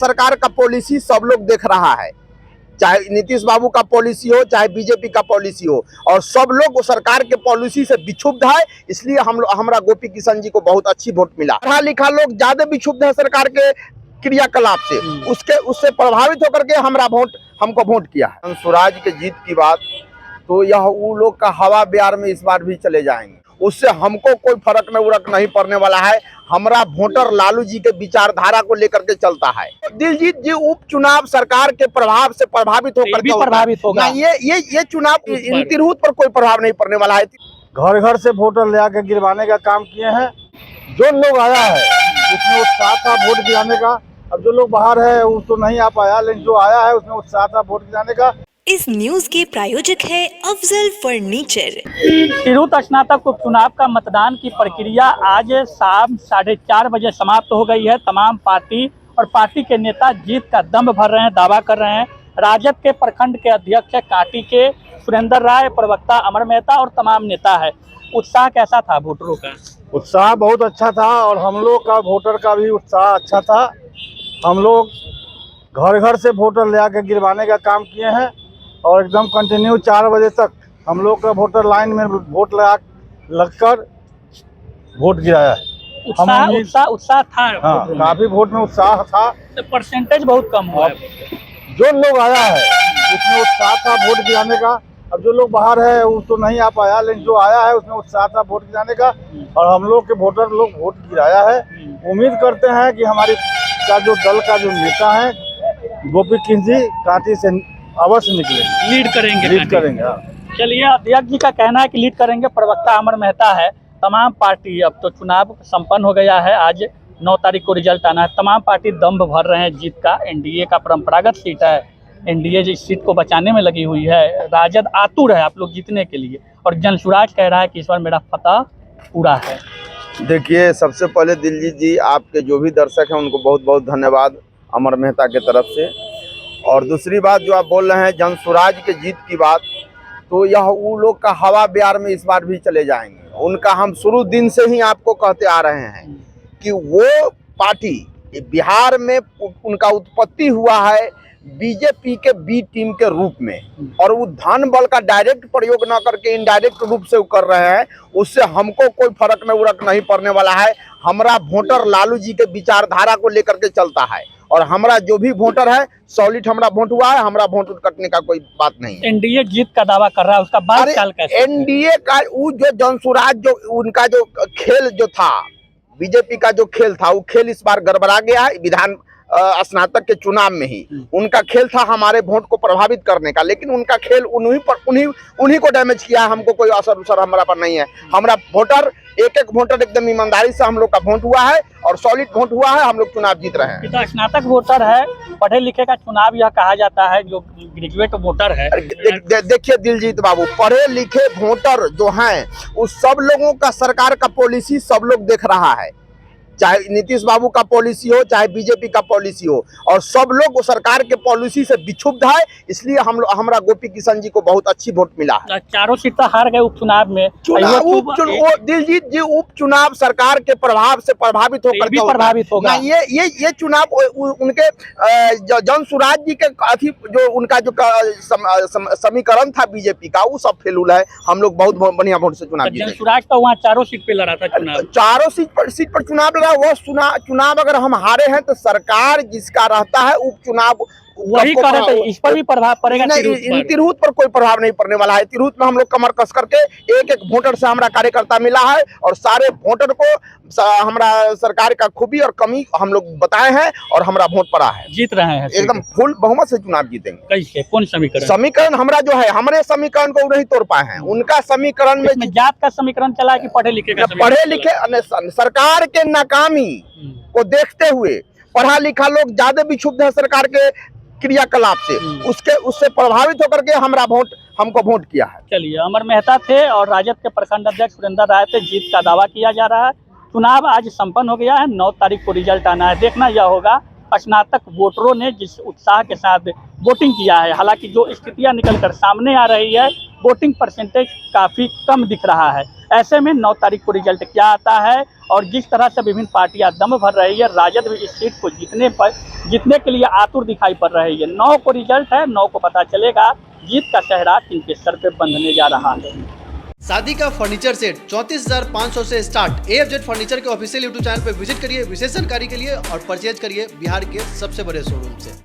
सरकार का पॉलिसी सब लोग देख रहा है, चाहे नीतीश बाबू का पॉलिसी हो चाहे बीजेपी का पॉलिसी हो, और सब लोग सरकार के पॉलिसी से विक्षुब्ध है। इसलिए हमारा गोपी किशन जी को बहुत अच्छी वोट मिला। पढ़ा लिखा लोग ज्यादा विक्षुब्ध है सरकार के क्रियाकलाप से, उससे प्रभावित होकर के हमको वोट किया है। स्वराज के जीत की बात तो यह वो लोग का हवा बिहार में इस बार भी चले जाएंगे, उससे हमको कोई फर्क नहीं पड़ने वाला है। हमारा वोटर लालू जी के विचारधारा को लेकर के चलता है। दिलजीत जी उपचुनाव सरकार के प्रभाव से प्रभावित होकर के प्रभावित होगा। ये चुनाव इन तिरहुत पर कोई प्रभाव नहीं पड़ने वाला है। घर घर से वोटर ले आकर गिरवाने का काम किए हैं। जो लोग आया है उसमें उत्साह था वोट गिराने का। अब जो लोग बाहर है वो तो नहीं आ पाया, लेकिन जो आया है उसमें उत्साह था वोट गिराने का। इस न्यूज के प्रायोजक है अफजल फर्नीचर। तिरहुत स्नातक उपचुनाव का मतदान की प्रक्रिया आज शाम 4:30 बजे समाप्त हो गई है। तमाम पार्टी और पार्टी के नेता जीत का दम भर रहे हैं, दावा कर रहे हैं। राजद के प्रखंड के अध्यक्ष काटी के सुरेंद्र राय, प्रवक्ता अमर मेहता और तमाम नेता है। उत्साह कैसा था वोटरों का? उत्साह बहुत अच्छा था और हम लोग का वोटर का भी उत्साह अच्छा था। हम लोग घर घर से वोटर ले आकर गिरवाने का काम किए हैं और एकदम कंटिन्यू 4 बजे तक हम लोग का वोटर लाइन में वोट लगकर वोट गिराया है। उत्साह था। हाँ, काफी वोट में उत्साह था। तो परसेंटेज बहुत कम हुआ। जो लोग आया है उसमें उत्साह था वोट गिराने का। अब जो लोग बाहर है वो तो नहीं आ पाया, लेकिन जो आया है उसमें उत्साह था वोट गिराने का और हम लोग के वोटर लोग वोट गिराया है। उम्मीद करते हैं कि हमारी का जो दल का जो नेता है गोपी किशन जी काटी से अवश्य निकलेंगे, लीड करेंगे। चलिए, अध्यक्ष जी का कहना है कि लीड करेंगे। प्रवक्ता अमर मेहता है। तमाम पार्टी, अब तो चुनाव संपन्न हो गया है, आज 9 तारीख को रिजल्ट आना है। तमाम पार्टी दम भर रहे हैं जीत का। एनडीए का परंपरागत सीट है, एनडीए इस सीट को बचाने में लगी हुई है। राजद आतुर है आप लोग जीतने के लिए और जनसुराज कह रहा है कि इस बार मेरा फतह पूरा है। देखिए, सबसे पहले दिलजीत जी आपके जो भी दर्शक हैं उनको बहुत बहुत धन्यवाद अमर मेहता के तरफ से। और दूसरी बात जो आप बोल रहे हैं जनसुराज के जीत की बात, तो यह वो लोग का हवा बिहार में इस बार भी चले जाएंगे। उनका हम शुरू दिन से ही आपको कहते आ रहे हैं कि वो पार्टी बिहार में उनका उत्पत्ति हुआ है बीजेपी के बी टीम के रूप में, और वो धन बल का डायरेक्ट प्रयोग न करके इनडायरेक्ट रूप से वो कर रहे हैं। उससे हमको कोई फर्क नहीं पड़ने वाला है। हमारा वोटर लालू जी के विचारधारा को लेकर के चलता है और हमारा जो भी वोटर है सॉलिड हमारा वोट हुआ है। हमारा वोट कटने का कोई बात नहीं है। एनडीए जीत का दावा कर रहा है, उसका बाद चाल कैसे? एनडीए का वो जो जनसुराज जो उनका जो खेल जो था, बीजेपी का जो खेल था, वो खेल इस बार गड़बड़ा गया है। विधान स्नातक के चुनाव में ही उनका खेल था हमारे वोट को प्रभावित करने का, लेकिन उनका खेल उन्हीं को डैमेज किया है। हमको कोई असर हमारा पर नहीं है। हमारा वोटर एक वोटर एकदम ईमानदारी से हम लोग का वोट हुआ है और सॉलिड वोट हुआ है। हम लोग चुनाव जीत रहे हैं। तो स्नातक वोटर है, पढ़े लिखे का चुनाव यह कहा जाता है, जो ग्रेजुएट वोटर है। देखिए दिलजीत बाबू, पढ़े लिखे वोटर जो हैं उस सब लोगों का सरकार का पॉलिसी सब लोग देख रहा है, चाहे नीतीश बाबू का पॉलिसी हो चाहे बीजेपी का पॉलिसी हो, और सब लोग सरकार के पॉलिसी से विक्षुब्ध है। इसलिए हमारा गोपी किशन जी को बहुत अच्छी वोट मिला है। चारों सीटें हार गए उपचुनाव में। दिलजीत जी उपचुनाव सरकार के प्रभाव से प्रभावित होगा। ये चुनाव उनके जनसुराज जी के जो उनका जो समीकरण था बीजेपी का, वो सब फेलूल है। हम लोग बहुत बढ़िया वोट से चुनाव जीते। जनसुराज तो वहाँ चारों सीट पे लड़ा था चुनाव, चारों सीट पर चुनाव लड़ा। वो चुनाव अगर हम हारे हैं तो सरकार जिसका रहता है उपचुनाव वही करे, तो इस पर भी प्रभाव पड़ेगा। इन तिरहुत पर कोई प्रभाव नहीं पड़ने वाला है। तिरहुत में हम लोग कमर कस करके एक वोटर से हमारा कार्यकर्ता मिला है और सारे वोटर को हमारा सरकार का खूबी और कमी हम लोग बताए हैं और हमारा वोट पड़ा है। जीत रहे हैं, एकदम फुल बहुमत से चुनाव जीतेंगे। कैसे? कौन समीकरण हमारा जो है, हमारे समीकरण को नहीं तोड़ पाए हैं। उनका समीकरण में जात का समीकरण चला है कि पढ़े लिखे का? पढ़े लिखे सरकार के नाकामी को देखते हुए पढ़ा लिखा लोग ज्यादा विक्षुब्ध है सरकार के क्रियाकलाप से, उससे प्रभावित होकर के हमको वोट किया है। चलिए, अमर मेहता थे और राजद के प्रखंड अध्यक्ष सुरेंद्र राय थे। जीत का दावा किया जा रहा है। चुनाव आज संपन्न हो गया है, 9 तारीख को रिजल्ट आना है। देखना यह होगा स्नातक वोटरों ने जिस उत्साह के साथ वोटिंग किया है। हालांकि जो स्थितियां निकलकर सामने आ रही है, वोटिंग परसेंटेज काफ़ी कम दिख रहा है। ऐसे में 9 तारीख को रिजल्ट क्या आता है और जिस तरह से विभिन्न पार्टियां दम भर रही है, राजद भी इस सीट को जीतने के लिए आतुर दिखाई पड़ रही है। 9 को रिजल्ट है, 9 को पता चलेगा जीत का सेहरा किनके सर पे बंधने जा रहा है। शादी का फर्नीचर सेट 34,500 से स्टार्ट। AFZ फर्नीचर के ऑफिशियल यूट्यूब चैनल पर विजिट करिए विशेष जानकारी के लिए और परचेज करिए बिहार के सबसे बड़े शोरूम से।